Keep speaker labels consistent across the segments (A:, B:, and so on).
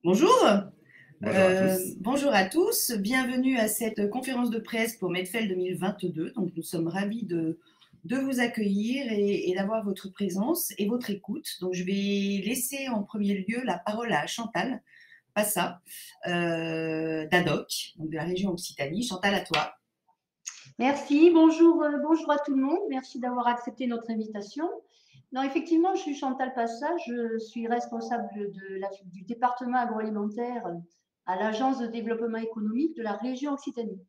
A: Bonjour,
B: Bonjour à tous.
A: bonjour à tous, bienvenue à cette conférence de presse pour Medfel 2022. Donc, nous sommes ravis de vous accueillir et d'avoir votre présence et votre écoute. Donc, je vais laisser en premier lieu la parole à Chantal Passa, d'ADOC, donc de la région Occitanie. Chantal, à toi.
C: Merci, bonjour, bonjour à tout le monde. Merci d'avoir accepté notre invitation. Non, effectivement, je suis Chantal Passa, je suis responsable du département agroalimentaire à l'Agence de développement économique de la région Occitanie,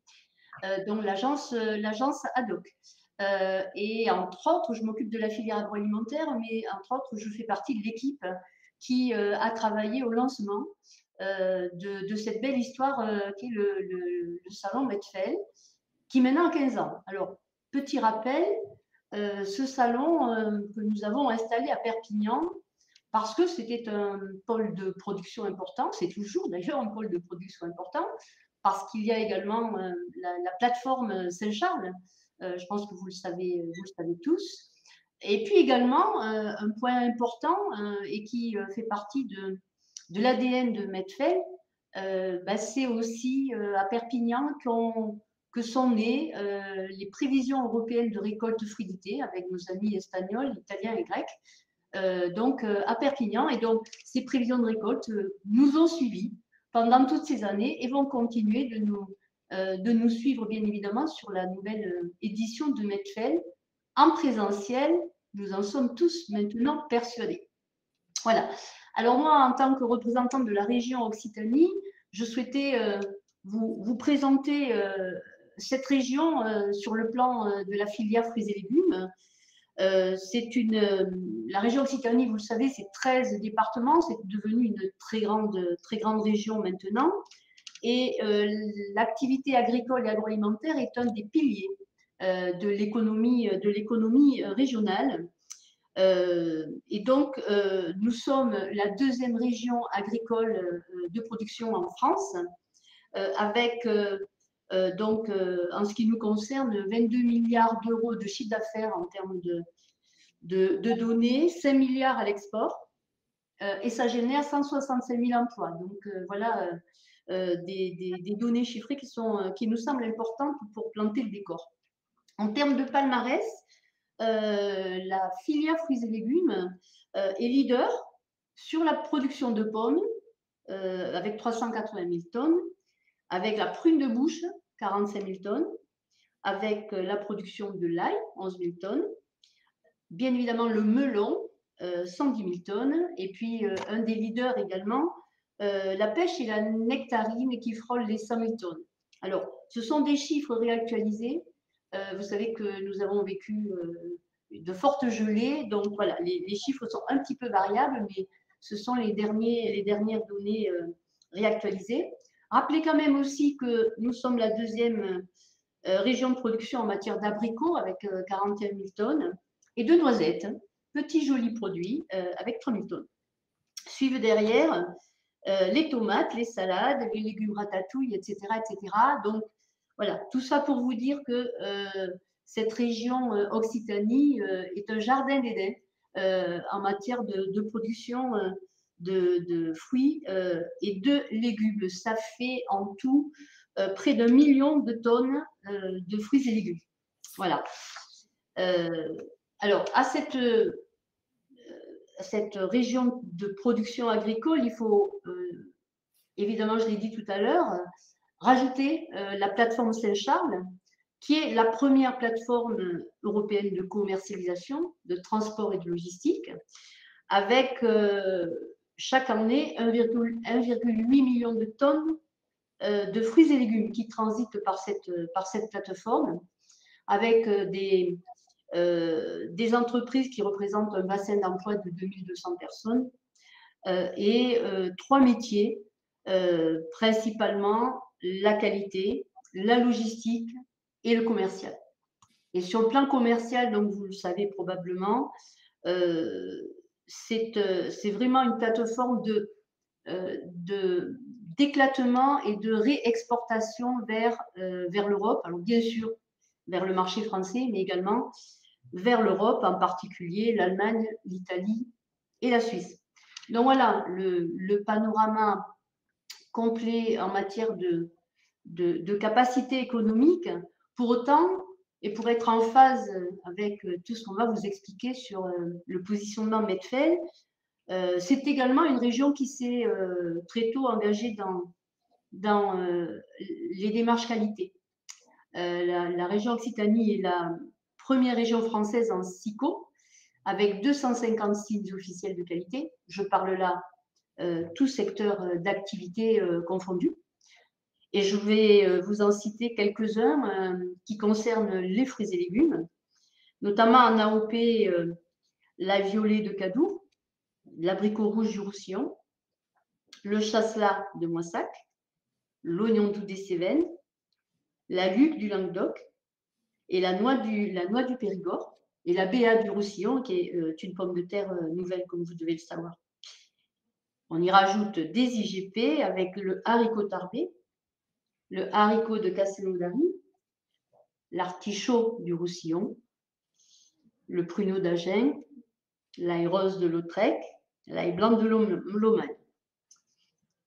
C: donc l'agence ADOC. Et entre autres, je m'occupe de la filière agroalimentaire, mais entre autres, je fais partie de l'équipe qui a travaillé au lancement de cette belle histoire qui est le salon Medfel, qui maintenant a 15 ans. Alors, petit rappel, ce salon que nous avons installé à Perpignan, parce que c'était un pôle de production important, c'est toujours d'ailleurs un pôle de production important, parce qu'il y a également la plateforme Saint-Charles, je pense que vous le savez tous. Et puis également, un point important et qui fait partie de l'ADN de Medfel, c'est aussi à Perpignan que sont nées les prévisions européennes de récolte fruitée avec nos amis espagnols, italiens et grecs, donc à Perpignan. Et donc, ces prévisions de récolte nous ont suivis pendant toutes ces années et vont continuer de nous suivre, bien évidemment, sur la nouvelle édition de Medfel en présentiel. Nous en sommes tous maintenant persuadés. Voilà. Alors moi, en tant que représentante de la région Occitanie, je souhaitais vous présenter cette région sur le plan de la filière fruits et légumes. La région Occitanie, vous le savez, c'est 13 départements, c'est devenu une très grande région maintenant. Et l'activité agricole et agroalimentaire est un des piliers de l'économie régionale. Et donc, nous sommes la deuxième région agricole de production en France, avec donc, en ce qui nous concerne, 22 milliards d'euros de chiffre d'affaires en termes de données, 5 milliards à l'export, et ça génère 165 000 emplois. Donc, voilà des données chiffrées qui nous semblent importantes pour planter le décor. En termes de palmarès, la filière fruits et légumes est leader sur la production de pommes avec 380 000 tonnes, avec la prune de bouche, 45 000 tonnes, avec la production de l'ail, 11 000 tonnes, bien évidemment le melon, 110 000 tonnes, et puis un des leaders également, la pêche et la nectarine qui frôlent les 100 000 tonnes. Alors, ce sont des chiffres réactualisés. Vous savez que nous avons vécu de fortes gelées, donc voilà, les chiffres sont un petit peu variables, mais ce sont les dernières données réactualisées. Rappelez quand même aussi que nous sommes la deuxième région de production en matière d'abricots avec 41 000 tonnes et de noisettes, petit joli produit avec 3 000 tonnes. Suivent derrière les tomates, les salades, les légumes ratatouille, etc., etc. Donc, voilà, tout ça pour vous dire que cette région Occitanie est un jardin d'Éden en matière de production de fruits et de légumes. Ça fait en tout près d'1 million de tonnes de fruits et légumes. Voilà. Alors, à cette région de production agricole, il faut évidemment, je l'ai dit tout à l'heure, rajouter la plateforme Saint-Charles, qui est la première plateforme européenne de commercialisation, de transport et de logistique, avec chaque année 1,8 million de tonnes de fruits et légumes qui transitent par cette plateforme, avec des entreprises qui représentent un bassin d'emploi de 2200 personnes et 3 métiers, principalement la qualité, la logistique et le commercial. Et sur le plan commercial, donc vous le savez probablement, c'est vraiment une plateforme d'éclatement et de réexportation vers l'Europe. Alors bien sûr, vers le marché français, mais également vers l'Europe, en particulier l'Allemagne, l'Italie et la Suisse. Donc voilà le panorama complet en matière de capacité économique. Pour autant, et pour être en phase avec tout ce qu'on va vous expliquer sur le positionnement Medfel, c'est également une région qui s'est très tôt engagée dans les démarches qualité. La région Occitanie est la première région française en SICO, avec 250 signes officiels de qualité. Je parle là tout secteur d'activité confondu. Et je vais vous en citer quelques-uns qui concernent les fruits et légumes, notamment en AOP, la violet de Cadour, l'abricot rouge du Roussillon, le chasselas de Moissac, l'oignon doux des Cévennes, la luc du Languedoc et la noix du Périgord, et la béa du Roussillon, qui est une pomme de terre nouvelle, comme vous devez le savoir. On y rajoute des IGP avec le haricot tarbé, le haricot de Castelnaudary, l'artichaut du Roussillon, le pruneau d'Agen, l'ail rose de Lautrec, l'ail blanc de Lomagne.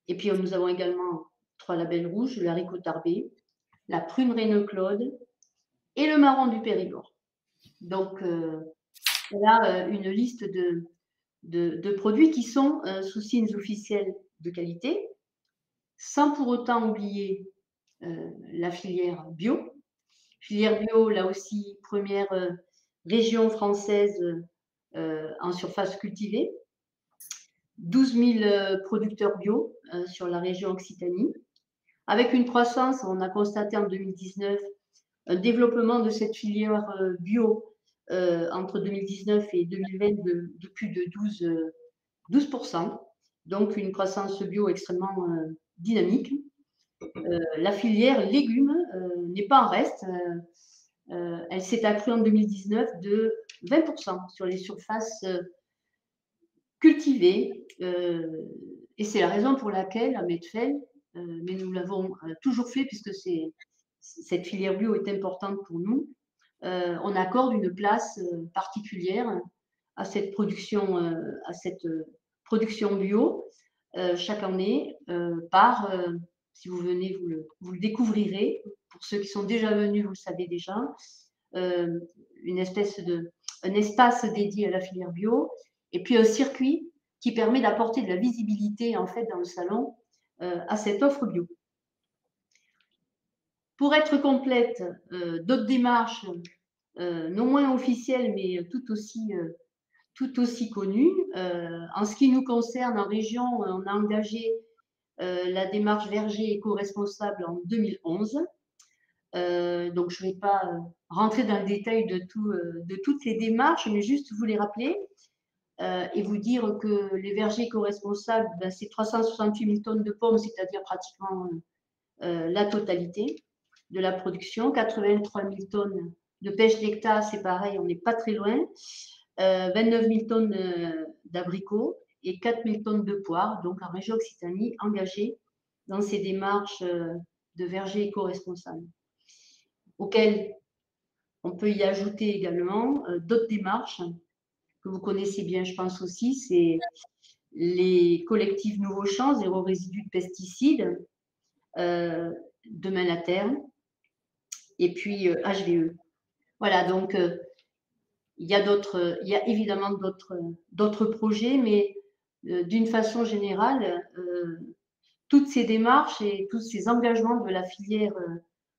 C: Et puis nous avons également 3 labels rouges, le haricot tarbé, la prune Reine-Claude et le marron du Périgord. Donc voilà une liste de produits qui sont sous signes officiels de qualité, sans pour autant oublier la filière bio. Filière bio, là aussi, première région française en surface cultivée. 12 000 producteurs bio sur la région Occitanie. Avec une croissance, on a constaté en 2019 un développement de cette filière bio entre 2019 et 2020 de plus de 12%. Donc, une croissance bio extrêmement dynamique. La filière légumes n'est pas en reste. Elle s'est accrue en 2019 de 20% sur les surfaces cultivées. Et c'est la raison pour laquelle, à Medfel, mais nous l'avons toujours fait puisque cette filière bio est importante pour nous, on accorde une place particulière à cette production bio chaque année par, si vous venez, vous le découvrirez. Pour ceux qui sont déjà venus, vous le savez déjà, un espace dédié à la filière bio et puis un circuit qui permet d'apporter de la visibilité en fait dans le salon à cette offre bio. Pour être complète, d'autres démarches non moins officielles mais tout aussi connues. En ce qui nous concerne, en région, on a engagé la démarche verger éco-responsable en 2011. Donc, je ne vais pas rentrer dans le détail de toutes les démarches, mais juste vous les rappeler et vous dire que les vergers éco-responsables, c'est 368 000 tonnes de pommes, c'est-à-dire pratiquement la totalité de la production. 83 000 tonnes de pêche d'hectare, c'est pareil, on n'est pas très loin. 29 000 tonnes d'abricots et 4 000 tonnes de poires, donc en région Occitanie, engagées dans ces démarches de vergers éco-responsables, auxquelles on peut y ajouter également d'autres démarches que vous connaissez bien, je pense aussi, c'est les collectifs Nouveaux Champs, zéro résidu de pesticides, Demain la Terre, et puis HVE. Voilà, donc il y a évidemment d'autres projets, mais d'une façon générale, toutes ces démarches et tous ces engagements de la filière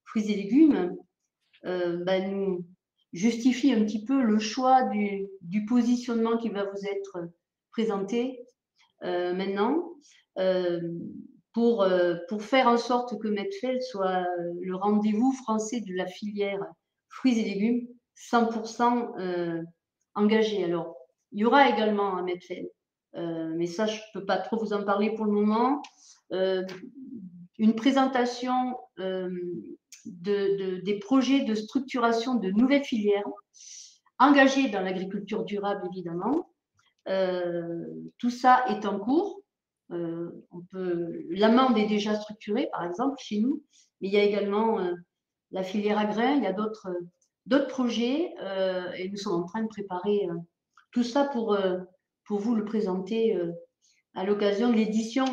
C: fruits et légumes nous justifient un petit peu le choix du positionnement qui va vous être présenté maintenant pour faire en sorte que Medfel soit le rendez-vous français de la filière fruits et légumes 100% engagé. Alors, il y aura également à Medfel, mais ça, je ne peux pas trop vous en parler pour le moment, une présentation des projets de structuration de nouvelles filières engagées dans l'agriculture durable, évidemment. Tout ça est en cours. L'amande est déjà structurée, par exemple, chez nous, mais il y a également la filière à grains, il y a d'autres projets et nous sommes en train de préparer tout ça pour vous le présenter à l'occasion de l'édition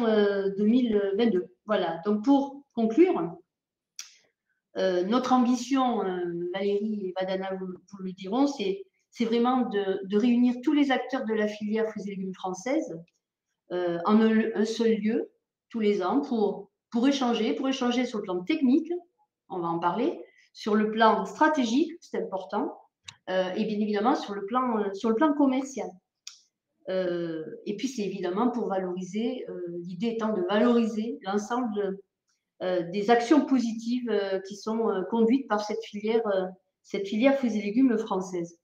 C: 2022. Voilà, donc pour conclure, notre ambition, Valérie et Vadana vous le diront, c'est vraiment de réunir tous les acteurs de la filière fruits et légumes française en un seul lieu, tous les ans, pour échanger sur le plan technique, on va en parler, sur le plan stratégique, c'est important, et bien évidemment sur le plan commercial. Et puis c'est évidemment pour valoriser, l'idée étant de valoriser l'ensemble des actions positives qui sont conduites par cette filière fruits et légumes française.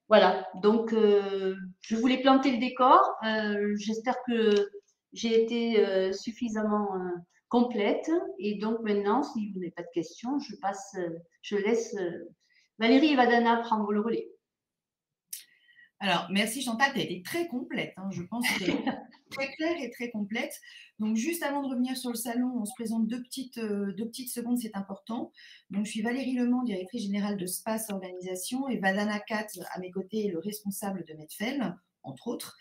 C: Voilà, donc je voulais planter le décor. J'espère que j'ai été suffisamment complète. Et donc maintenant, si vous n'avez pas de questions, je laisse Valérie et Vadana prendre le relais.
A: Alors, merci Chantal, tu as été très complète. Hein, je pense que très claire et très complète. Donc, juste avant de revenir sur le salon, on se présente deux petites secondes, c'est important. Donc, je suis Valérie Lemond, directrice générale de Space Organisation, et Vadana Katz, à mes côtés, est le responsable de Medfel, entre autres.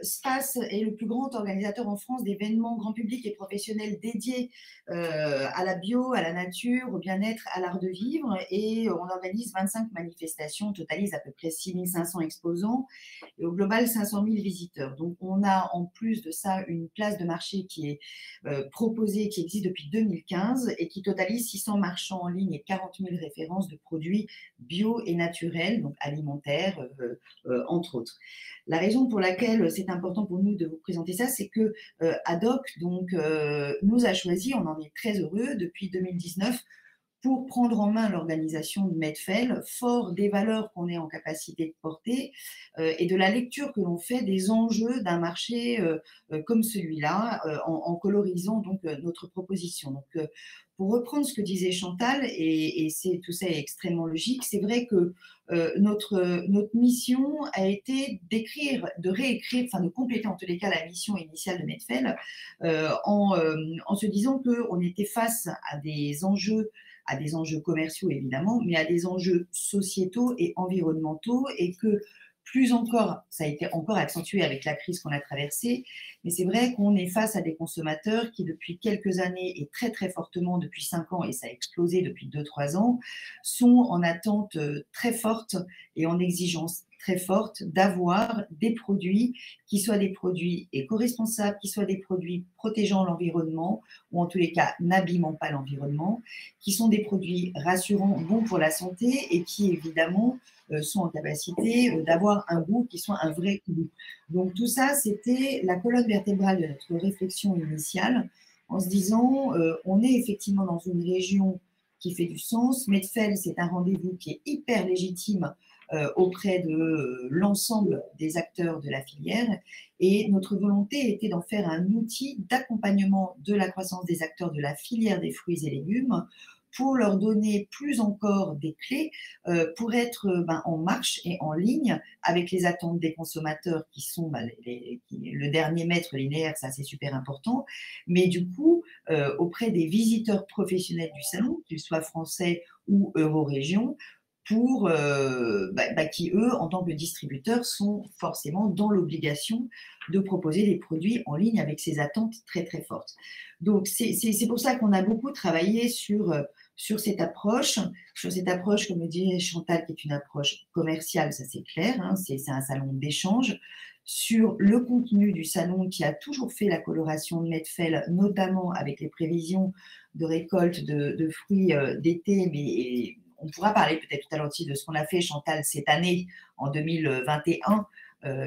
A: Space est le plus grand organisateur en France d'événements grand public et professionnels dédiés à la bio, à la nature, au bien-être, à l'art de vivre. Et on organise 25 manifestations, on totalise à peu près 6500 exposants et au global 500 000 visiteurs. Donc on a en plus de ça une place de marché qui est proposée, qui existe depuis 2015 et qui totalise 600 marchands en ligne et 40 000 références de produits bio et naturels, donc alimentaires, entre autres. La raison pour laquelle c'est important pour nous de vous présenter ça, c'est que ADOC nous a choisi, on en est très heureux, depuis 2019, pour prendre en main l'organisation de Medfel, fort des valeurs qu'on est en capacité de porter et de la lecture que l'on fait des enjeux d'un marché comme celui-là, en colorisant donc notre proposition. Donc, pour reprendre ce que disait Chantal, et tout ça est extrêmement logique, c'est vrai que notre mission a été d'écrire, de réécrire, enfin de compléter en tous les cas la mission initiale de Medfel en se disant qu'on était face à des enjeux commerciaux évidemment, mais à des enjeux sociétaux et environnementaux et que plus encore, ça a été encore accentué avec la crise qu'on a traversée, mais c'est vrai qu'on est face à des consommateurs qui depuis quelques années et très très fortement depuis 5 ans, et ça a explosé depuis 2-3 ans, sont en attente très forte et en exigence très forte d'avoir des produits qui soient des produits éco-responsables, qui soient des produits protégeant l'environnement, ou en tous les cas n'abîmant pas l'environnement, qui sont des produits rassurants, bons pour la santé et qui évidemment sont en capacité d'avoir un goût qui soit un vrai goût. Donc tout ça, c'était la colonne vertébrale de notre réflexion initiale en se disant on est effectivement dans une région qui fait du sens. Medfel, c'est un rendez-vous qui est hyper légitime auprès de l'ensemble des acteurs de la filière. Et notre volonté était d'en faire un outil d'accompagnement de la croissance des acteurs de la filière des fruits et légumes pour leur donner plus encore des clés pour être en marche et en ligne avec les attentes des consommateurs qui sont le dernier mètre linéaire, ça c'est super important, mais du coup auprès des visiteurs professionnels du salon, qu'ils soient français ou Eurorégion, pour qui, eux, en tant que distributeurs, sont forcément dans l'obligation de proposer des produits en ligne avec ces attentes très, très fortes. Donc, c'est pour ça qu'on a beaucoup travaillé sur cette approche, comme le dit Chantal, qui est une approche commerciale, ça c'est clair, hein, c'est un salon d'échange, sur le contenu du salon qui a toujours fait la coloration de Medfel, notamment avec les prévisions de récolte de fruits d'été, mais on pourra parler peut-être tout à l'heure aussi de ce qu'on a fait, Chantal, cette année, en 2021,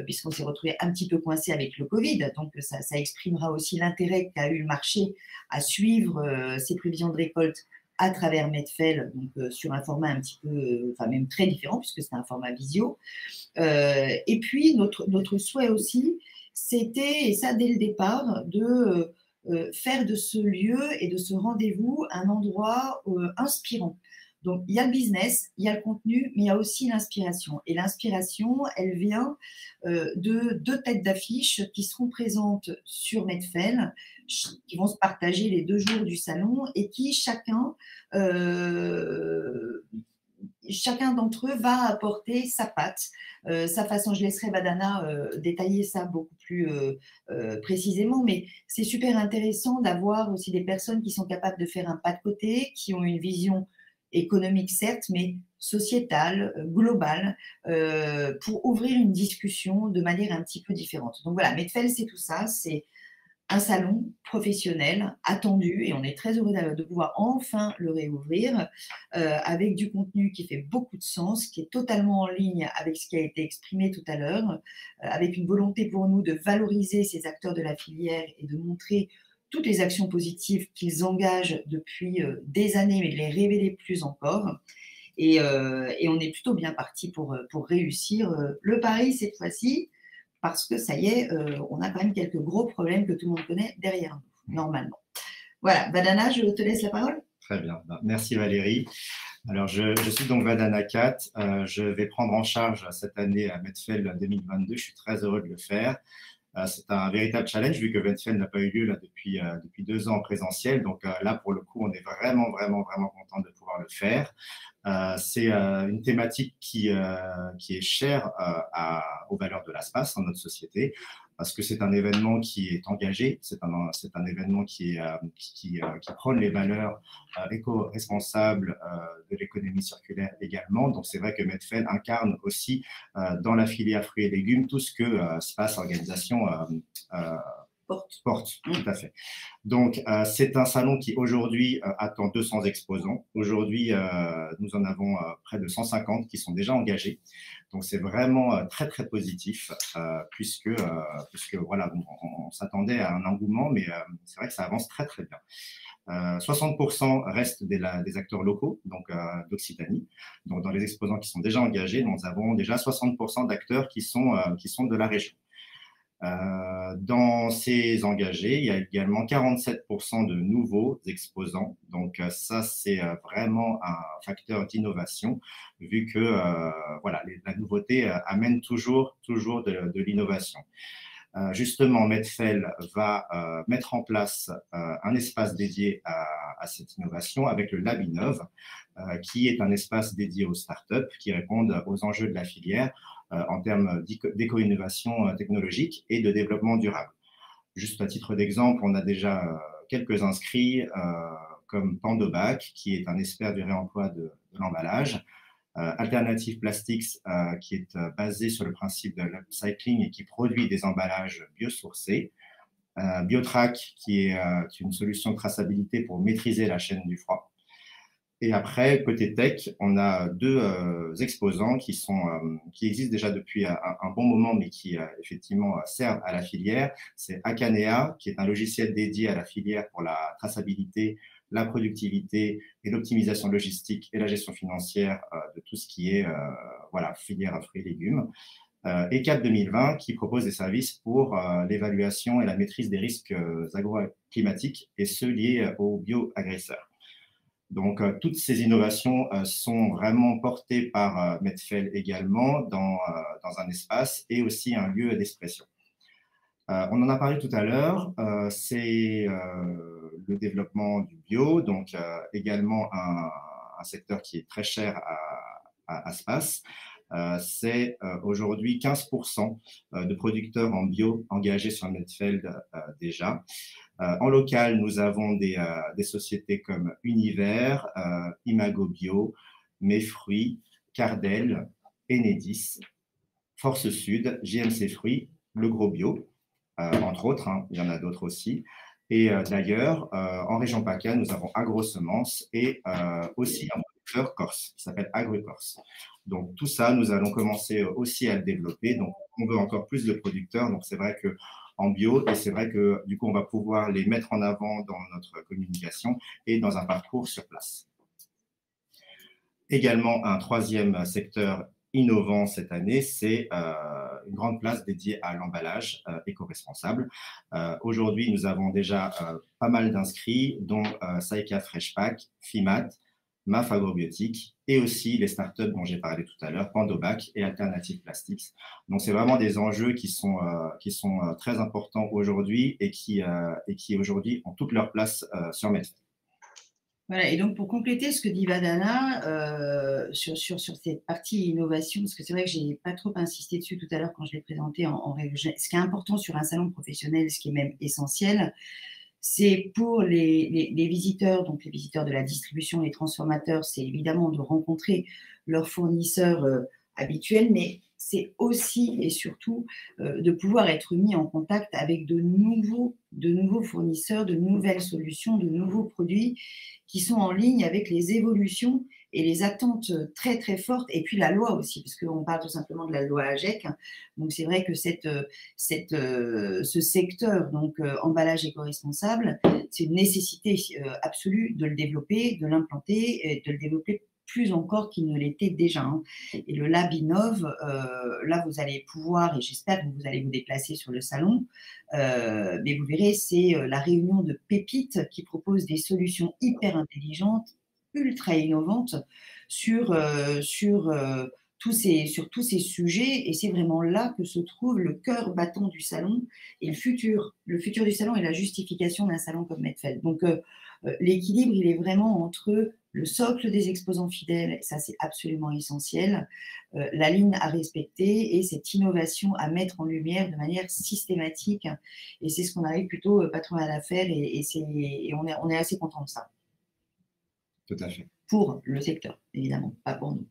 A: puisqu'on s'est retrouvé un petit peu coincé avec le Covid. Donc, ça exprimera aussi l'intérêt qu'a eu le marché à suivre ces prévisions de récolte à travers Medfel, donc sur un format un petit peu, enfin même très différent, puisque c'est un format visio. Et puis, notre souhait aussi, c'était, et ça dès le départ, de faire de ce lieu et de ce rendez-vous un endroit inspirant. Donc, il y a le business, il y a le contenu, mais il y a aussi l'inspiration. Et l'inspiration, elle vient de 2 têtes d'affiche qui seront présentes sur Medfel, qui vont se partager les 2 jours du salon et qui, chacun, chacun d'entre eux va apporter sa patte, sa façon. Je laisserai Vadana détailler ça beaucoup plus précisément, mais c'est super intéressant d'avoir aussi des personnes qui sont capables de faire un pas de côté, qui ont une vision économique certes, mais sociétale, globale, pour ouvrir une discussion de manière un petit peu différente. Donc voilà, Medfel, c'est tout ça, c'est un salon professionnel attendu et on est très heureux de pouvoir enfin le réouvrir avec du contenu qui fait beaucoup de sens, qui est totalement en ligne avec ce qui a été exprimé tout à l'heure, avec une volonté pour nous de valoriser ces acteurs de la filière et de montrer toutes les actions positives qu'ils engagent depuis des années, mais de les révéler plus encore. Et on est plutôt bien parti pour réussir le pari cette fois-ci, parce que ça y est, on a quand même quelques gros problèmes que tout le monde connaît derrière nous, normalement. Voilà, Vadana, je te laisse la parole.
B: Très bien, merci Valérie. Alors, je suis donc Vadana Kat. Je vais prendre en charge cette année à Medfel 2022. Je suis très heureux de le faire. C'est un véritable challenge vu que Medfel n'a pas eu lieu là, depuis 2 ans en présentiel. Donc là, pour le coup, on est vraiment content de pouvoir le faire. C'est une thématique qui est chère aux valeurs de l'ASPAS dans notre société, parce que c'est un événement qui est engagé, c'est un événement qui prône les valeurs éco-responsables de l'économie circulaire également. Donc c'est vrai que Medfel incarne aussi dans la filière fruits et légumes tout ce que SPAS Organisation porte, tout à fait. Donc, c'est un salon qui aujourd'hui attend 200 exposants. Aujourd'hui, nous en avons près de 150 qui sont déjà engagés. Donc, c'est vraiment très positif puisque voilà, on s'attendait à un engouement, mais c'est vrai que ça avance très bien. 60% restent des acteurs locaux, donc d'Occitanie. Donc, dans les exposants qui sont déjà engagés, nous avons déjà 60% d'acteurs qui sont de la région. Dans ces engagés, il y a également 47% de nouveaux exposants. Donc, ça, c'est vraiment un facteur d'innovation, vu que voilà, la nouveauté amène toujours de l'innovation. Justement, Medfel va mettre en place un espace dédié à cette innovation avec le Lab Innov, qui est un espace dédié aux startups qui répondent aux enjeux de la filière en termes d'éco-innovation technologique et de développement durable. Juste à titre d'exemple, on a déjà quelques inscrits comme Pandobac, qui est un expert du réemploi de l'emballage, Alternative Plastics, qui est basé sur le principe de l'upcycling et qui produit des emballages biosourcés, Biotrack, qui est une solution de traçabilité pour maîtriser la chaîne du froid. Et après, côté tech, on a 2 exposants qui existent déjà depuis un bon moment, mais qui effectivement servent à la filière. C'est Akanea, qui est un logiciel dédié à la filière pour la traçabilité, la productivité et l'optimisation logistique et la gestion financière de tout ce qui est voilà, filière fruits et légumes. Et CAP 2020, qui propose des services pour l'évaluation et la maîtrise des risques agroclimatiques et ceux liés aux bioagresseurs. Donc, toutes ces innovations sont vraiment portées par Medfel également dans un espace et aussi un lieu d'expression. On en a parlé tout à l'heure, c'est le développement du bio, donc également un secteur qui est très cher à SPAS. C'est aujourd'hui 15% de producteurs en bio engagés sur Medfel déjà. En local, nous avons des sociétés comme Univers, Imago Bio, Mes Fruits, Cardel, Enedis, Force Sud, JMC Fruits, Le Gros Bio, entre autres, hein, il y en a d'autres aussi. Et d'ailleurs, en région PACA, nous avons AgroSemences et aussi un producteur corse qui s'appelle AgriCorse. Donc tout ça, nous allons commencer aussi à le développer. Donc on veut encore plus de producteurs. Donc c'est vrai que en bio, et c'est vrai que du coup, on va pouvoir les mettre en avant dans notre communication et dans un parcours sur place. Également, un troisième secteur innovant cette année, c'est une grande place dédiée à l'emballage éco-responsable. Aujourd'hui, nous avons déjà pas mal d'inscrits, dont Saïka Freshpack, FIMAT, MAF Agrobiotique et aussi les startups dont j'ai parlé tout à l'heure, Pandobac et Alternative Plastics. Donc, c'est vraiment des enjeux qui sont très importants aujourd'hui et qui aujourd'hui ont toute leur place sur Medfel.
A: Voilà, et donc pour compléter ce que dit Vadana sur cette partie innovation, parce que c'est vrai que je n'ai pas trop insisté dessus tout à l'heure quand je l'ai présenté en règle générale. Ce qui est important sur un salon professionnel, ce qui est même essentiel, c'est pour les visiteurs, donc les visiteurs de la distribution, les transformateurs, c'est évidemment de rencontrer leurs fournisseurs habituels, mais c'est aussi et surtout de pouvoir être mis en contact avec de nouveaux fournisseurs, de nouvelles solutions, de nouveaux produits qui sont en ligne avec les évolutions et les attentes très très fortes, et puis la loi aussi, parce qu'on parle tout simplement de la loi AGEC. Donc c'est vrai que ce secteur, donc emballage éco-responsable, c'est une nécessité absolue de le développer, de l'implanter et de le développer plus encore qu'il ne l'était déjà. Hein. Et le Lab Innov, là, vous allez pouvoir, et j'espère que vous allez vous déplacer sur le salon, mais vous verrez, c'est la réunion de pépites qui propose des solutions hyper intelligentes, ultra innovantes sur tous ces sujets. Et c'est vraiment là que se trouve le cœur battant du salon et le futur du salon et la justification d'un salon comme Medfeld. Donc, l'équilibre, il est vraiment entre le socle des exposants fidèles, ça c'est absolument essentiel, la ligne à respecter et cette innovation à mettre en lumière de manière systématique. Et c'est ce qu'on arrive plutôt pas trop mal à faire et on est assez content de ça.
B: Tout à fait.
A: Pour le secteur, évidemment, pas pour nous.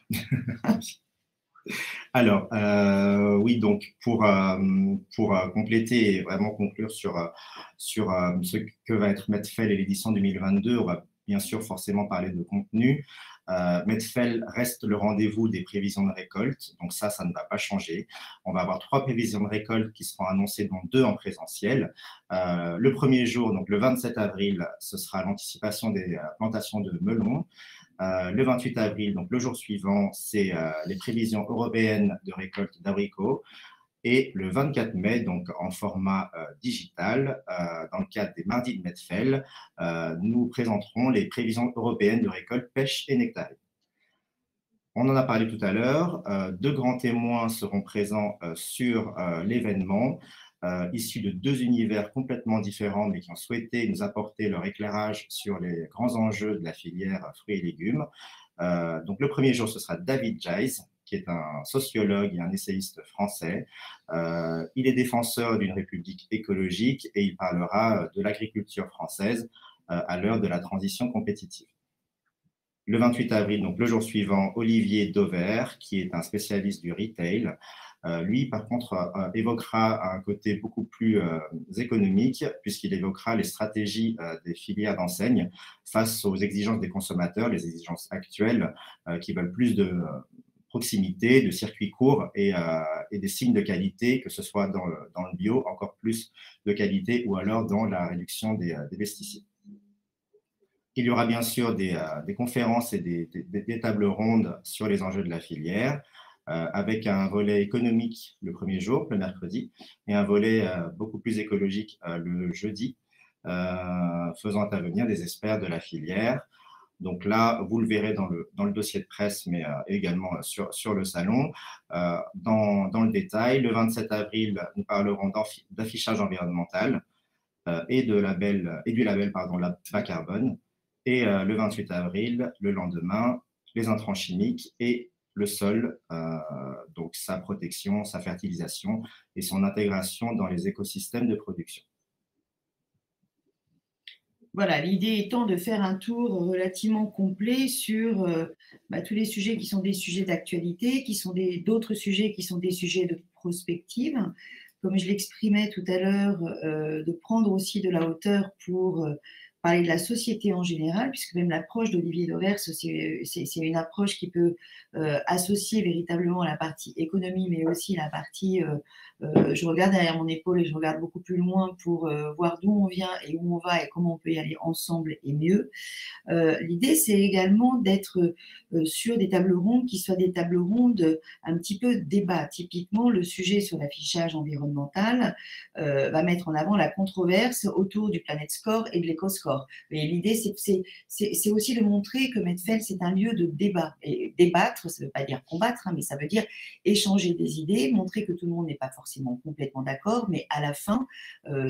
B: Alors, oui, donc pour compléter et vraiment conclure sur ce que va être Medfeld et l'édition 2022, on va bien sûr forcément parler de contenu. Medfeld reste le rendez-vous des prévisions de récolte, donc ça ne va pas changer. On va avoir 3 prévisions de récolte qui seront annoncées, dont 2 en présentiel. Le premier jour, donc le 27 avril, ce sera l'anticipation des plantations de melons. Le 28 avril, donc le jour suivant, c'est les prévisions européennes de récolte d'abricots. Et le 24 mai, donc en format digital, dans le cadre des mardis de Medfeld, nous présenterons les prévisions européennes de récolte pêche et nectarine. On en a parlé tout à l'heure, 2 grands témoins seront présents sur l'événement, issus de 2 univers complètement différents, mais qui ont souhaité nous apporter leur éclairage sur les grands enjeux de la filière fruits et légumes. Donc le premier jour, ce sera David Jais, qui est un sociologue et un essayiste français. Il est défenseur d'une république écologique et il parlera de l'agriculture française à l'heure de la transition compétitive. Le 28 avril, donc le jour suivant, Olivier Dover, qui est un spécialiste du retail. Lui, par contre, évoquera un côté beaucoup plus économique, puisqu'il évoquera les stratégies des filières d'enseigne face aux exigences des consommateurs, les exigences actuelles qui veulent plus de proximité, de circuits courts et des signes de qualité, que ce soit dans le bio, encore plus de qualité, ou alors dans la réduction des pesticides. Il y aura bien sûr des conférences et des tables rondes sur les enjeux de la filière, avec un volet économique le premier jour, le mercredi, et un volet beaucoup plus écologique le jeudi, faisant intervenir des experts de la filière. Donc là, vous le verrez dans le dossier de presse, mais également sur le salon. Dans le détail, le 27 avril, nous parlerons d'affichage environnemental et du label bas carbone. Et le 28 avril, le lendemain, les intrants chimiques et le sol, donc sa protection, sa fertilisation et son intégration dans les écosystèmes de production.
A: Voilà, l'idée étant de faire un tour relativement complet sur tous les sujets qui sont des sujets d'actualité, qui sont d'autres sujets qui sont des sujets de prospective. Comme je l'exprimais tout à l'heure, de prendre aussi de la hauteur pour parler de la société en général, puisque même l'approche d'Olivier Dover, c'est une approche qui peut associer véritablement la partie économie, mais aussi la partie, je regarde derrière mon épaule et je regarde beaucoup plus loin pour voir d'où on vient et où on va et comment on peut y aller ensemble et mieux. L'idée, c'est également d'être sur des tables rondes qui soient des tables rondes un petit peu débat. Typiquement, le sujet sur l'affichage environnemental va mettre en avant la controverse autour du Planet Score et de l'EcoScore. d'accord. Mais l'idée, c'est aussi de montrer que Medfeld, c'est un lieu de débat. Et débattre, ça ne veut pas dire combattre, hein, mais ça veut dire échanger des idées, montrer que tout le monde n'est pas forcément complètement d'accord, mais à la fin,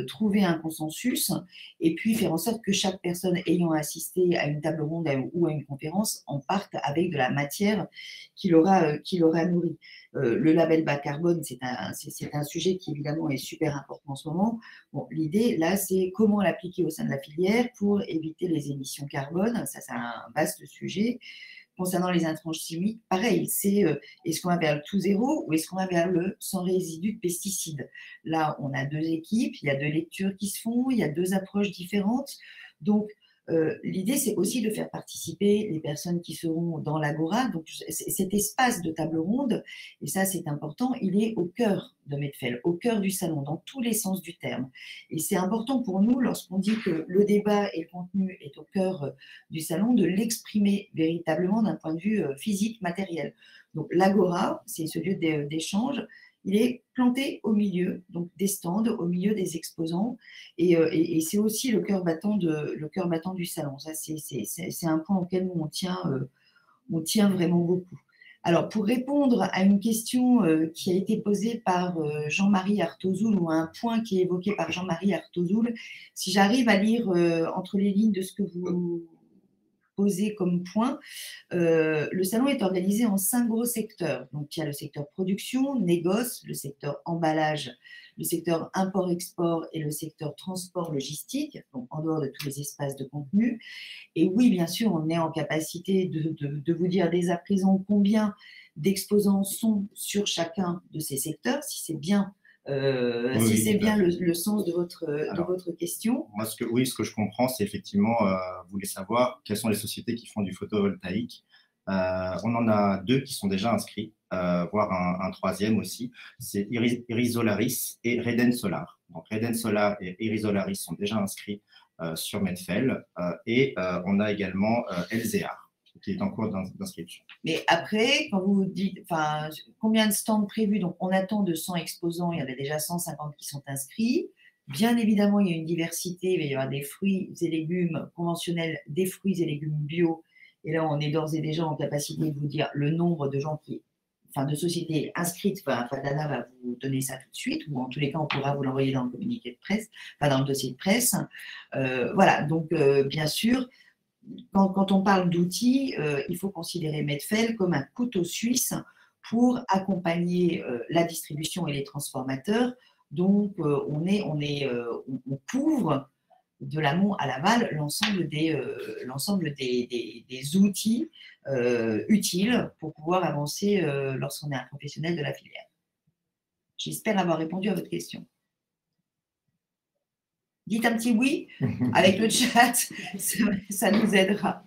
A: trouver un consensus et puis faire en sorte que chaque personne ayant assisté à une table ronde ou à une conférence en parte avec de la matière qui l'aura nourri. Le label bas carbone, c'est un sujet qui évidemment est super important en ce moment. Bon, l'idée là, c'est comment l'appliquer au sein de la filière pour éviter les émissions carbone. Ça, c'est un vaste sujet. Concernant les intrants chimiques, pareil, c'est est-ce qu'on va vers le tout zéro ou est-ce qu'on va vers le sans résidus de pesticides? Là, on a deux équipes, il y a deux lectures qui se font, il y a deux approches différentes. Donc, l'idée, c'est aussi de faire participer les personnes qui seront dans l'Agora. Donc, cet espace de table ronde, et ça, c'est important, il est au cœur de Medfeld, au cœur du salon, dans tous les sens du terme. Et c'est important pour nous, lorsqu'on dit que le débat et le contenu est au cœur du salon, de l'exprimer véritablement d'un point de vue physique, matériel. Donc, l'Agora, c'est ce lieu d'échange. Il est planté au milieu, donc des stands, au milieu des exposants, et c'est aussi le cœur battant du salon. Ça, c'est un point auquel on tient vraiment beaucoup. Alors, pour répondre à une question qui a été posée par Jean-Marie Artauzoul, ou un point qui est évoqué par Jean-Marie Artauzoul, si j'arrive à lire entre les lignes de ce que vous posé comme point, le salon est organisé en 5 gros secteurs. Donc, il y a le secteur production, négoce, le secteur emballage, le secteur import-export et le secteur transport-logistique, donc en dehors de tous les espaces de contenu. Et oui, bien sûr, on est en capacité de vous dire dès à présent combien d'exposants sont sur chacun de ces secteurs, si c'est bien si c'est bien le sens de votre question.
B: Moi, ce que je comprends, c'est effectivement, vous voulez savoir quelles sont les sociétés qui font du photovoltaïque. On en a 2 qui sont déjà inscrits, voire un troisième aussi. C'est Irisolaris et Reden Solar. Donc, Reden Solar et Irisolaris sont déjà inscrits sur Medfeld. Et on a également Elzéar, qui est en cours d'inscription.
A: Mais après, quand vous dites, enfin, combien de stands prévus? Donc, on attend de 100 exposants, il y en a déjà 150 qui sont inscrits. Bien évidemment, il y a une diversité, il va y avoir des fruits et légumes conventionnels, des fruits et légumes bio. Et là, on est d'ores et déjà en capacité de vous dire le nombre de gens de sociétés inscrites. Enfin, Dana va vous donner ça tout de suite, ou en tous les cas, on pourra vous l'envoyer dans le communiqué de presse, dans le dossier de presse. Voilà, donc bien sûr, quand on parle d'outils, il faut considérer Medfeld comme un couteau suisse pour accompagner la distribution et les transformateurs. Donc, on couvre de l'amont à l'aval l'ensemble des outils utiles pour pouvoir avancer lorsqu'on est un professionnel de la filière. J'espère avoir répondu à votre question. Dites un petit oui avec le chat, ça nous aidera.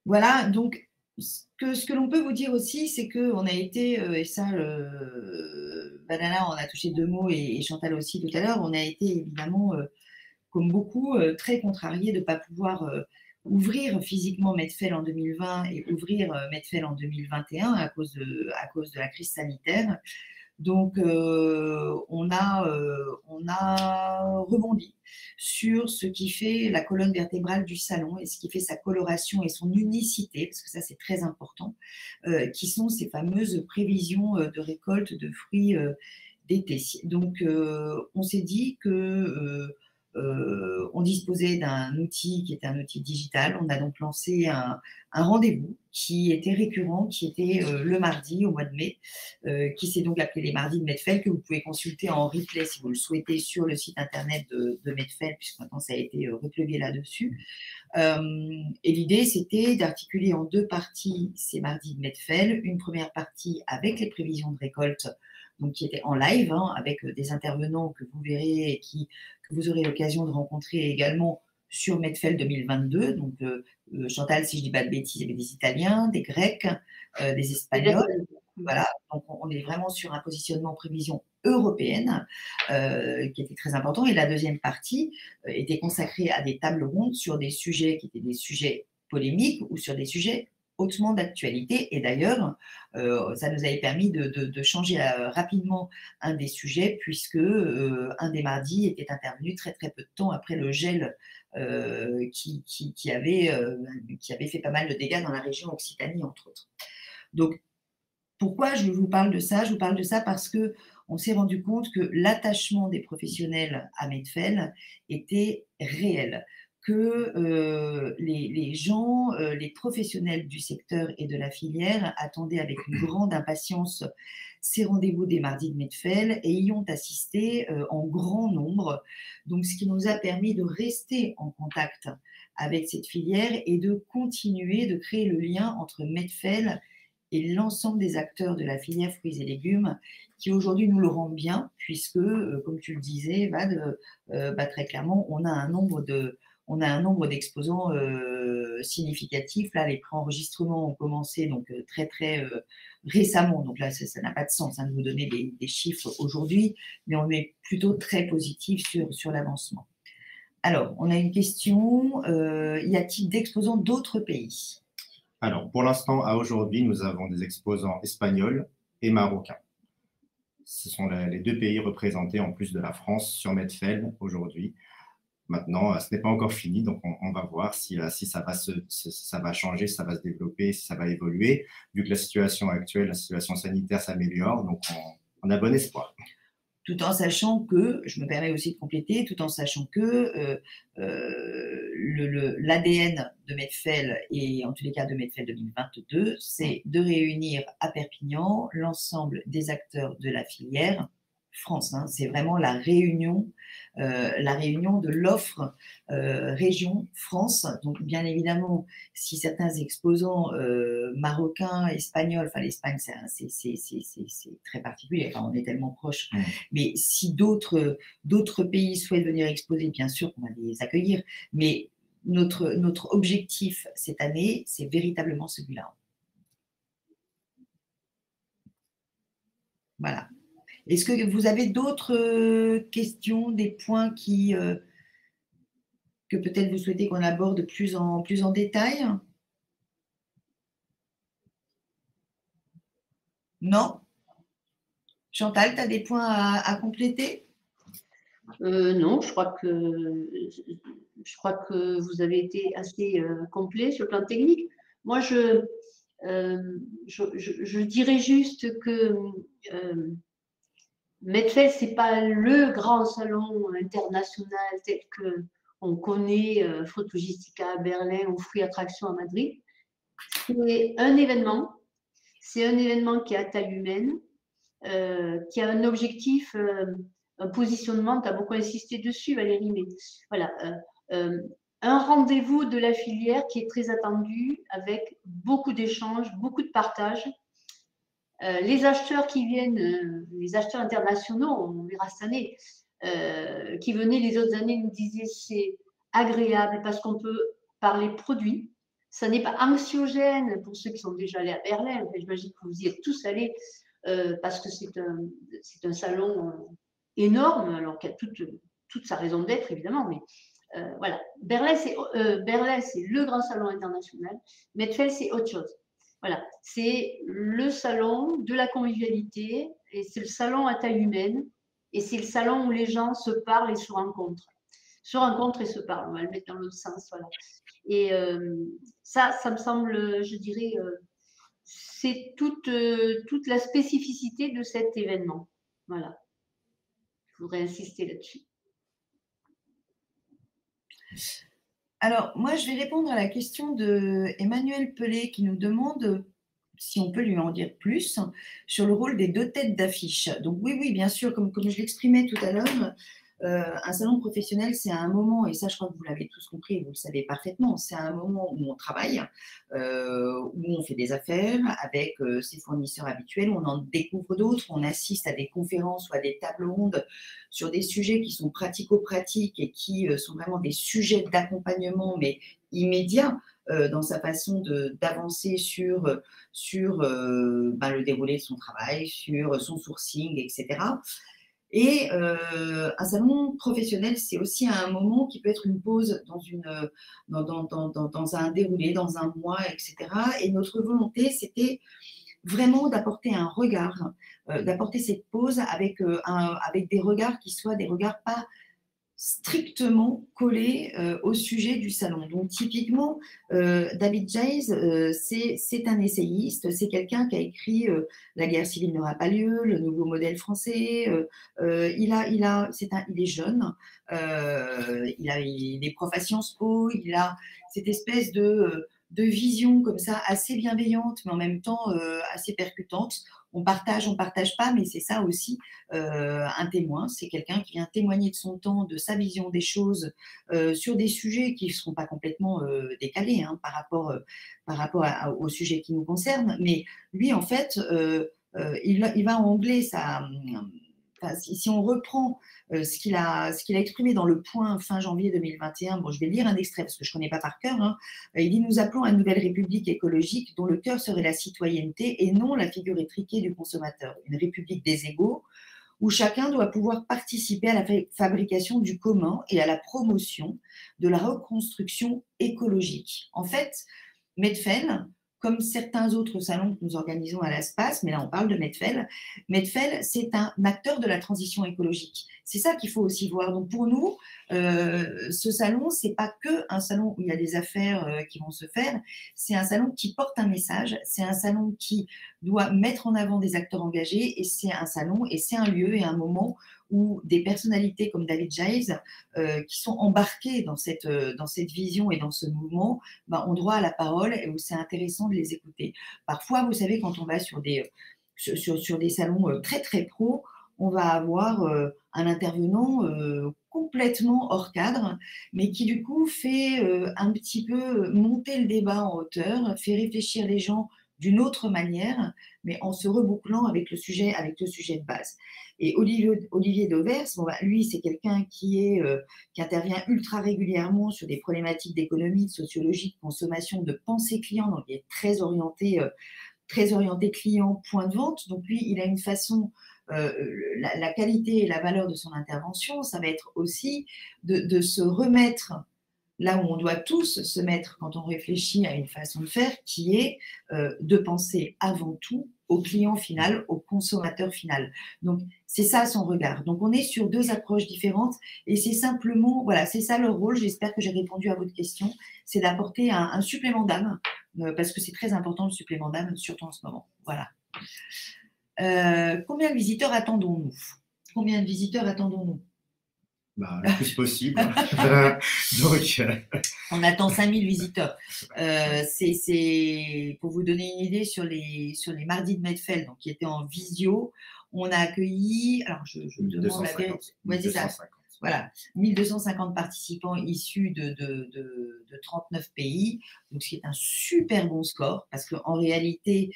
A: Voilà, donc ce que l'on peut vous dire aussi, c'est qu'on a été, et ça, Banana, on a touché 2 mots, et Chantal aussi tout à l'heure, on a été évidemment, comme beaucoup, très contrariés de ne pas pouvoir ouvrir physiquement Medfeld en 2020 et ouvrir Medfeld en 2021 à cause de la crise sanitaire. Donc, on a rebondi sur ce qui fait la colonne vertébrale du salon et ce qui fait sa coloration et son unicité, parce que ça, c'est très important, qui sont ces fameuses prévisions de récolte de fruits d'été. Donc, on s'est dit que on disposait d'un outil qui était un outil digital. On a donc lancé un rendez-vous qui était récurrent, qui était le mardi au mois de mai, qui s'est donc appelé les mardis de Medfeld, que vous pouvez consulter en replay si vous le souhaitez sur le site internet de Medfeld, puisque maintenant ça a été replugué là-dessus. Et l'idée, c'était d'articuler en 2 parties ces mardis de Medfeld. Une première partie avec les prévisions de récolte, donc qui était en live, avec des intervenants que vous verrez et que vous aurez l'occasion de rencontrer également sur Medfeld 2022. Donc, Chantal, si je ne dis pas de bêtises, il y avait des Italiens, des Grecs, des Espagnols. Voilà, donc on est vraiment sur un positionnement prévision européenne qui était très important. Et la deuxième partie était consacrée à des tables rondes sur des sujets qui étaient des sujets polémiques ou sur des sujets hautement d'actualité. Et d'ailleurs, ça nous avait permis de changer rapidement un des sujets, puisque un des mardis était intervenu très très peu de temps après le gel qui avait fait pas mal de dégâts dans la région Occitanie, entre autres. Donc, pourquoi je vous parle de ça? Je vous parle de ça parce qu'on s'est rendu compte que l'attachement des professionnels à Medfel était réel, que les gens, les professionnels du secteur et de la filière attendaient avec une grande impatience ces rendez-vous des mardis de Medfel et y ont assisté en grand nombre. Donc, ce qui nous a permis de rester en contact avec cette filière et de continuer de créer le lien entre Medfel et l'ensemble des acteurs de la filière fruits et légumes qui aujourd'hui nous le rendent bien, puisque, comme tu le disais, très clairement, on a un nombre d'exposants significatifs. Là, les préenregistrements ont commencé donc très très récemment, donc là ça n'a pas de sens de vous donner des chiffres aujourd'hui, mais on est plutôt très positif sur l'avancement. Alors, on a une question, y a-t-il d'exposants d'autres pays?
B: Alors, pour l'instant, à aujourd'hui, nous avons des exposants espagnols et marocains. Ce sont les deux pays représentés en plus de la France sur Medfel aujourd'hui. Maintenant, ce n'est pas encore fini, donc on va voir si ça va changer, si ça va se développer, si ça va évoluer, vu que la situation actuelle, la situation sanitaire s'améliore, donc on a bon espoir.
A: Tout en sachant que, je me permets aussi de compléter, tout en sachant que l'ADN de Medfel, et en tous les cas de Medfel 2022, c'est de réunir à Perpignan l'ensemble des acteurs de la filière France. C'est vraiment la réunion de l'offre région France. Donc, bien évidemment, si certains exposants marocains, espagnols, enfin l'Espagne, c'est très particulier, enfin, on est tellement proches, mais si d'autres pays souhaitent venir exposer, bien sûr qu'on va les accueillir, mais notre objectif cette année, c'est véritablement celui-là. Voilà. Est-ce que vous avez d'autres questions, des points que peut-être vous souhaitez qu'on aborde plus en détail? Non? Chantal, tu as des points à compléter?
C: Non, je crois que vous avez été assez complet sur le plan technique. Moi, je dirais juste que Medfel, ce n'est pas le grand salon international tel qu'on connaît, Fruit-Logistica à Berlin ou Fruits Attraction à Madrid. C'est un événement qui est à taille humaine, qui a un objectif, un positionnement, tu as beaucoup insisté dessus Valérie, mais voilà, un rendez-vous de la filière qui est très attendu avec beaucoup d'échanges, beaucoup de partages. Les acheteurs qui viennent, les acheteurs internationaux, on verra cette année, qui venaient les autres années nous disaient c'est agréable parce qu'on peut parler produits. Ça n'est pas anxiogène pour ceux qui sont déjà allés à Berlin. J'imagine que vous y êtes tous allés parce que c'est un salon énorme, alors qu'il y a toute sa raison d'être évidemment, mais voilà. Berlin, c'est le grand salon international. Medfel, c'est autre chose. Voilà, c'est le salon de la convivialité et c'est le salon à taille humaine et c'est le salon où les gens se parlent et se rencontrent. Se rencontrent et se parlent, on va le mettre dans l'autre sens. Voilà. Et ça me semble, je dirais, c'est toute la spécificité de cet événement. Voilà, je voudrais insister là-dessus.
A: Alors, moi, je vais répondre à la question de Emmanuel Pellet qui nous demande si on peut lui en dire plus sur le rôle des deux têtes d'affiche. Donc oui, bien sûr, comme je l'exprimais tout à l'heure, un salon professionnel, c'est un moment, et ça je crois que vous l'avez tous compris, vous le savez parfaitement, c'est un moment où on travaille, où on fait des affaires avec ses fournisseurs habituels, où on en découvre d'autres, on assiste à des conférences ou à des tables rondes sur des sujets qui sont pratico-pratiques et qui sont vraiment des sujets d'accompagnement, mais immédiats, dans sa façon d'avancer sur le déroulé de son travail, sur son sourcing, etc. Et un salon professionnel, c'est aussi un moment qui peut être une pause dans un déroulé, dans un mois, etc. Et notre volonté, c'était vraiment d'apporter un regard, d'apporter cette pause avec des regards qui soient des regards pas strictement collés au sujet du salon. Donc typiquement, David Jayes, c'est un essayiste, c'est quelqu'un qui a écrit La guerre civile n'aura pas lieu, Le nouveau modèle français, il est jeune, il est prof à Sciences Po, il a cette espèce de vision comme ça assez bienveillante, mais en même temps assez percutante. On partage pas, mais c'est ça aussi un témoin. C'est quelqu'un qui vient témoigner de son temps, de sa vision des choses sur des sujets qui ne seront pas complètement décalés hein, par rapport au sujet qui nous concerne. Mais lui, en fait, il va angler sa. Enfin, si on reprend ce qu'il a exprimé dans le point fin janvier 2021, bon, je vais lire un extrait parce que je ne connais pas par cœur. Hein. Il dit « Nous appelons à une nouvelle république écologique dont le cœur serait la citoyenneté et non la figure étriquée du consommateur. Une république des égaux où chacun doit pouvoir participer à la fabrication du commun et à la promotion de la reconstruction écologique. » En fait, Medfel, comme certains autres salons que nous organisons à l'Espace, mais là on parle de Medfel, c'est un acteur de la transition écologique. C'est ça qu'il faut aussi voir. Donc pour nous, ce salon, c'est pas que un salon où il y a des affaires qui vont se faire, c'est un salon qui porte un message, c'est un salon qui doit mettre en avant des acteurs engagés, et c'est un salon et c'est un lieu et un moment où des personnalités comme David Jayes, qui sont embarquées dans cette vision et dans ce mouvement, ben, ont droit à la parole et où c'est intéressant de les écouter. Parfois, vous savez, quand on va sur des salons très, très pro, on va avoir un intervenant complètement hors cadre, mais qui du coup fait un petit peu monter le débat en hauteur, fait réfléchir les gens d'une autre manière, mais en se rebouclant avec le sujet de base. Et Olivier Dauvers, bon, bah, lui, c'est quelqu'un qui intervient ultra régulièrement sur des problématiques d'économie, de sociologie, de consommation, de pensée client, donc il est très orienté client, point de vente. Donc lui, il a une façon, la qualité et la valeur de son intervention, ça va être aussi de se remettre là où on doit tous se mettre quand on réfléchit à une façon de faire, qui est de penser avant tout au client final, au consommateur final. Donc, c'est ça son regard. Donc, on est sur deux approches différentes et c'est simplement, voilà, c'est ça leur rôle. J'espère que j'ai répondu à votre question. C'est d'apporter un supplément d'âme, parce que c'est très important le supplément d'âme, surtout en ce moment. Voilà. Combien de visiteurs attendons-nous? Combien de visiteurs attendons-nous?
B: Bah, le plus possible. Donc,
A: on attend 5000 visiteurs. C'est pour vous donner une idée sur les mardis de Medfel, donc qui étaient en visio, on a accueilli, alors je demande la vérité. Ouais, c'est ça. Voilà, 1250 participants issus de 39 pays, donc ce qui est un super bon score, parce qu'en réalité,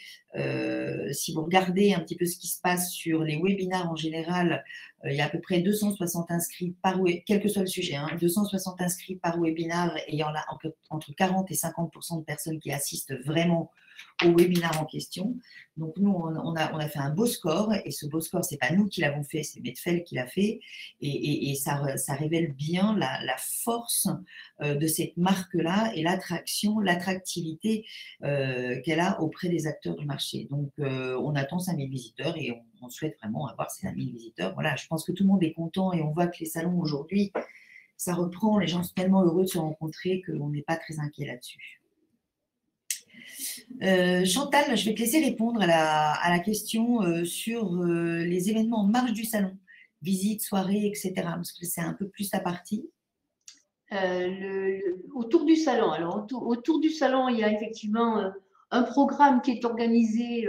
A: si vous regardez un petit peu ce qui se passe sur les webinars en général, il y a à peu près 260 inscrits par quel que soit le sujet, hein, 260 inscrits par webinar, et il y en a entre 40 et 50% de personnes qui assistent vraiment au webinar en question. Donc nous, on a fait un beau score, et ce beau score, c'est pas nous qui l'avons fait, c'est Medfel qui l'a fait, et ça révèle bien la force de cette marque-là et l'attractivité qu'elle a auprès des acteurs du marché. Donc on attend 5000 visiteurs et on souhaite vraiment avoir ces 5000 visiteurs. Voilà, je pense que tout le monde est content et on voit que les salons aujourd'hui, ça reprend, les gens sont tellement heureux de se rencontrer qu'on n'est pas très inquiet là-dessus. Chantal, je vais te laisser répondre à la question sur les événements en marge du salon, visites, soirées, etc. Parce que c'est un peu plus ta partie.
C: Autour du salon. Alors, autour du salon, il y a effectivement un programme qui est organisé.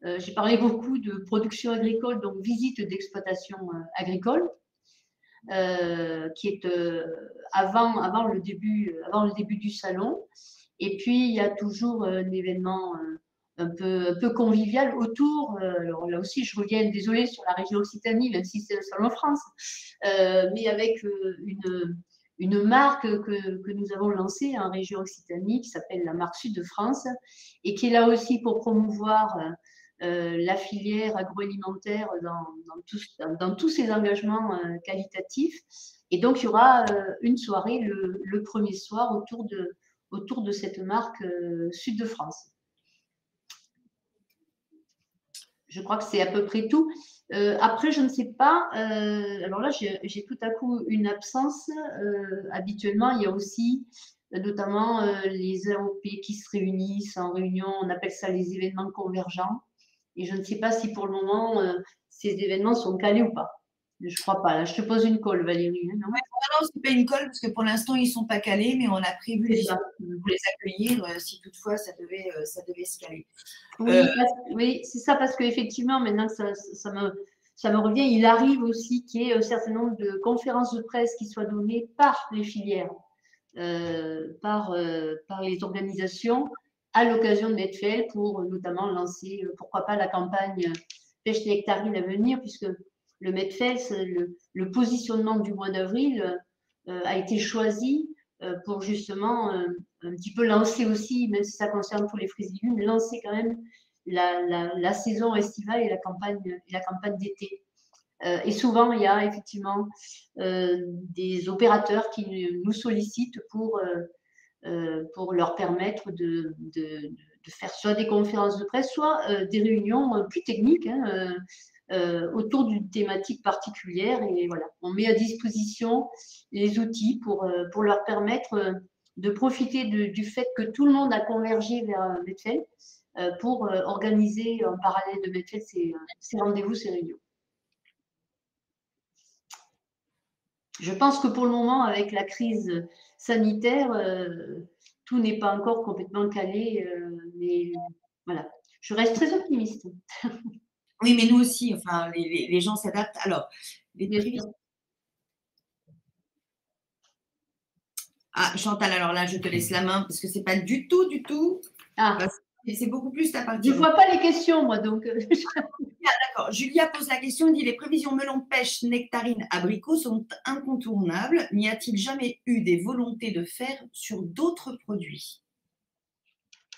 C: J'ai parlé beaucoup de production agricole, donc visite d'exploitation agricole, qui est avant le début du salon. Et puis, il y a toujours un événement un peu convivial autour. Alors là aussi, je reviens, désolée, sur la région Occitanie, même si c'est le Salon France, mais avec une marque que nous avons lancée en région Occitanie, qui s'appelle la marque Sud de France, et qui est là aussi pour promouvoir la filière agroalimentaire dans tous ses engagements qualitatifs. Et donc, il y aura une soirée le premier soir autour de cette marque Sud de France. Je crois que c'est à peu près tout. Après, je ne sais pas. Alors là, j'ai tout à coup une absence. Habituellement, il y a aussi notamment les AOP qui se réunissent en réunion. On appelle ça les événements convergents. Et je ne sais pas si pour le moment, ces événements sont calés ou pas. Je ne crois pas. Là, je te pose une colle, Valérie. Hein, non,
A: non, ce n'est pas une colle parce que pour l'instant, ils ne sont pas calés, mais on a prévu pour les accueillir si toutefois ça devait se caler.
C: Oui, c'est ça, parce qu'effectivement, maintenant que ça me revient, il arrive aussi qu'il y ait un certain nombre de conférences de presse qui soient données par les filières, par les organisations, à l'occasion de Medfel pour notamment lancer, pourquoi pas, la campagne Pêche nectarine à venir, puisque le Medfel, le positionnement du mois d'avril a été choisi pour justement un petit peu lancer aussi, même si ça concerne tous les fruits et légumes, lancer quand même la saison estivale et la campagne d'été. Et souvent, il y a effectivement des opérateurs qui nous sollicitent pour leur permettre de faire soit des conférences de presse, soit des réunions plus techniques autour d'une thématique particulière. Et voilà, on met à disposition les outils pour leur permettre de profiter du fait que tout le monde a convergé vers Medfel pour organiser en parallèle de Medfel ces rendez-vous, ces réunions. Je pense que pour le moment, avec la crise sanitaire, tout n'est pas encore complètement calé, mais voilà, je reste très optimiste.
A: Oui, mais nous aussi, enfin, les gens s'adaptent. Alors, Ah, Chantal, alors là, je te laisse la main parce que c'est pas du tout.
C: Ah.
A: C'est beaucoup plus ta partie.
C: Je ne vois pas les questions, moi, donc.
A: D'accord. Julia pose la question, dit les prévisions melon, pêche, nectarine, abricot sont incontournables. N'y a-t-il jamais eu des volontés de faire sur d'autres produits?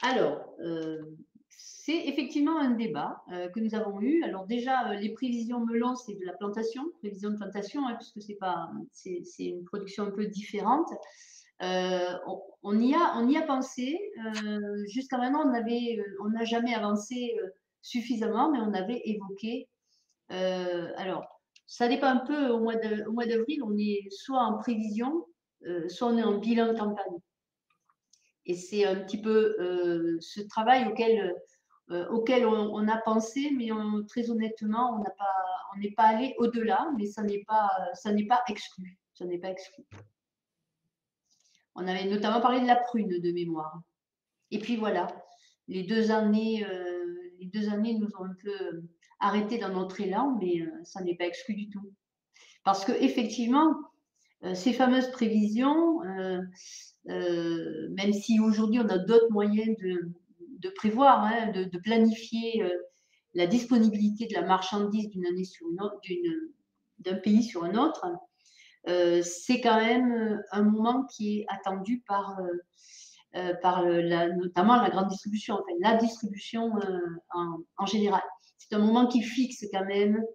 C: Alors, c'est effectivement un débat que nous avons eu. Alors déjà, les prévisions melon, c'est de la plantation, prévision de plantation, puisque c'est une production un peu différente. On y a pensé. Jusqu'à maintenant, on n'a jamais avancé suffisamment, mais on avait évoqué. Alors, ça dépend un peu. Au mois d'avril, on est soit en prévision, soit on est en bilan de campagne. Et c'est un petit peu ce travail auquel on a pensé, mais très honnêtement, on n'est pas allé au-delà, mais ça n'est pas exclu. Ça n'est pas exclu. On avait notamment parlé de la prune de mémoire. Et puis voilà, les 2 années nous ont un peu arrêté dans notre élan, mais ça n'est pas exclu du tout. Parce que effectivement, ces fameuses prévisions, même si aujourd'hui on a d'autres moyens de prévoir, de planifier la disponibilité de la marchandise d'une année sur une autre, d'un pays sur un autre, c'est quand même un moment qui est attendu par notamment la grande distribution, enfin, la distribution en général. C'est un moment qui fixe quand même.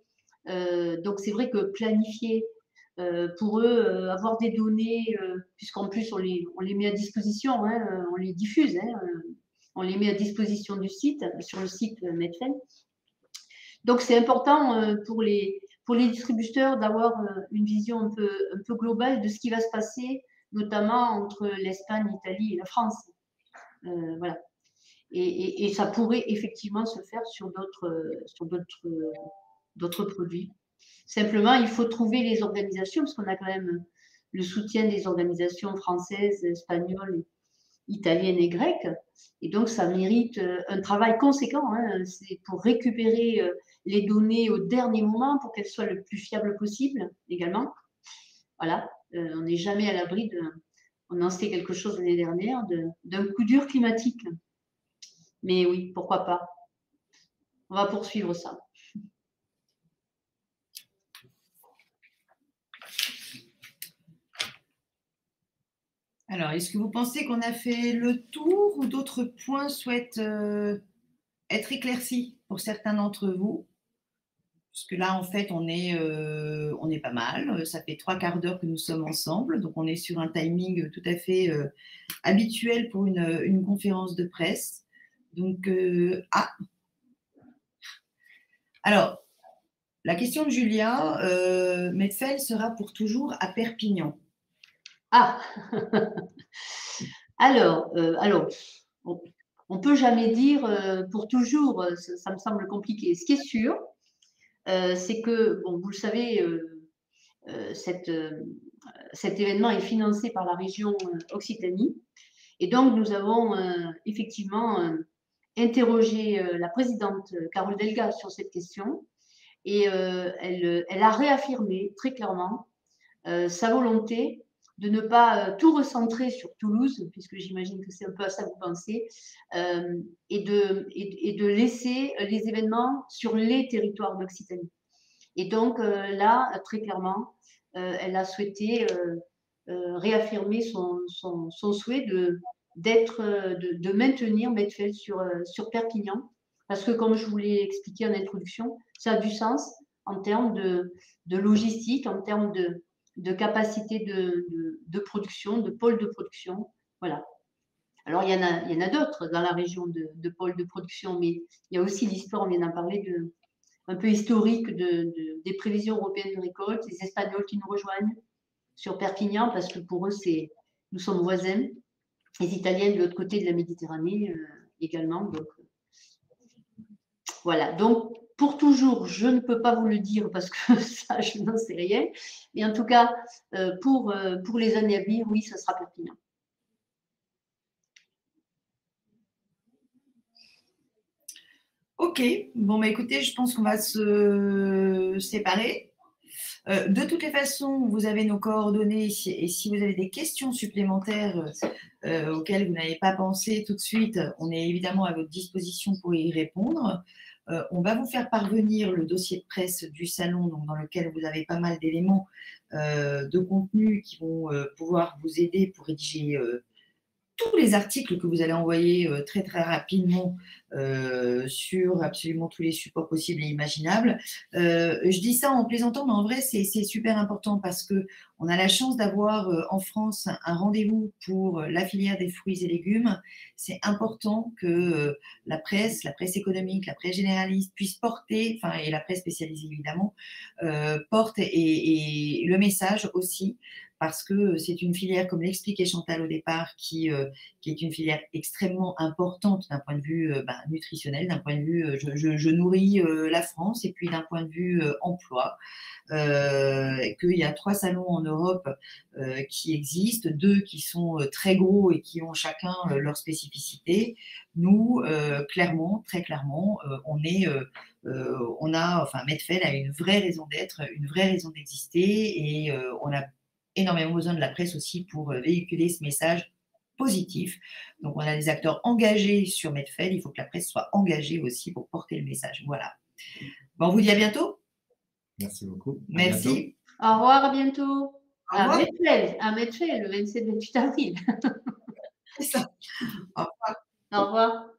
C: Donc c'est vrai que planifier pour eux, avoir des données, puisqu'en plus on les met à disposition, on les diffuse, on les met à disposition du site, sur le site Medfel. Donc c'est important pour les distributeurs d'avoir une vision un peu globale de ce qui va se passer, notamment entre l'Espagne, l'Italie et la France. Voilà. Et ça pourrait effectivement se faire sur d'autres produits. Simplement, il faut trouver les organisations, parce qu'on a quand même le soutien des organisations françaises, espagnoles, italiennes et grecques. Et donc, ça mérite un travail conséquent. C'est pour récupérer les données au dernier moment pour qu'elles soient le plus fiables possible également. Voilà, on n'est jamais à l'abri on en sait quelque chose l'année dernière, d'un coup dur climatique. Mais oui, pourquoi pas. On va poursuivre ça.
A: Alors, est-ce que vous pensez qu'on a fait le tour ou d'autres points souhaitent être éclaircis? pour certains d'entre vous. Parce que là, en fait, on est pas mal. Ça fait 3/4 d'heure que nous sommes ensemble. Donc, on est sur un timing tout à fait habituel pour une conférence de presse. Donc, alors, la question de Julia, Medfel sera pour toujours à Perpignan.
C: Ah alors, on ne peut jamais dire pour toujours, ça me semble compliqué. Ce qui est sûr, c'est que, bon, vous le savez, cet événement est financé par la région Occitanie. Et donc, nous avons effectivement interrogé la présidente Carole Delga sur cette question. Et elle a réaffirmé très clairement sa volonté de ne pas tout recentrer sur Toulouse, puisque j'imagine que c'est un peu à ça que vous pensez, et de laisser les événements sur les territoires d'Occitanie. Et donc là, très clairement, elle a souhaité réaffirmer son souhait de maintenir Medfel sur Perpignan, parce que comme je vous l'ai expliqué en introduction, ça a du sens en termes de logistique, en termes de capacité de production, de pôle de production. Voilà. Alors, il y en a d'autres dans la région de pôle de production, mais il y a aussi l'histoire, on vient d'en parler, un peu historique des prévisions européennes de récolte, les Espagnols qui nous rejoignent sur Perpignan, parce que pour eux, nous sommes voisins, les Italiens de l'autre côté de la Méditerranée également. Donc, voilà. Donc, pour toujours, je ne peux pas vous le dire parce que ça, je n'en sais rien. Mais en tout cas, pour les années à venir, oui, ça sera Perpignan.
A: Ok, bon, bah, écoutez, je pense qu'on va se séparer. De toutes les façons, vous avez nos coordonnées et si vous avez des questions supplémentaires auxquelles vous n'avez pas pensé tout de suite, on est évidemment à votre disposition pour y répondre. On va vous faire parvenir le dossier de presse du salon, donc dans lequel vous avez pas mal d'éléments de contenu qui vont pouvoir vous aider pour rédiger tous les articles que vous allez envoyer très très rapidement sur absolument tous les supports possibles et imaginables. Je dis ça en plaisantant, mais en vrai, c'est super important parce qu'on a la chance d'avoir en France un rendez-vous pour la filière des fruits et légumes. C'est important que la presse économique, la presse généraliste puisse porter, enfin, et la presse spécialisée évidemment, porte et le message aussi, parce que c'est une filière, comme l'expliquait Chantal au départ, qui est une filière extrêmement importante d'un point de vue nutritionnel, d'un point de vue je nourris la France, et puis d'un point de vue emploi. Qu'il y a 3 salons en Europe qui existent, 2 qui sont très gros et qui ont chacun leur spécificité. Nous, clairement, très clairement, Medfel a une vraie raison d'être, une vraie raison d'exister, et on a énormément besoin de la presse aussi pour véhiculer ce message positif. Donc, on a des acteurs engagés sur Medfel. Il faut que la presse soit engagée aussi pour porter le message. Voilà. Bon, on vous dit à bientôt.
B: Merci beaucoup.
A: Merci.
C: Au revoir, à bientôt.
A: Au revoir.
C: À Medfel, le 27-28 avril.
A: C'est ça. Au revoir.
C: Au revoir.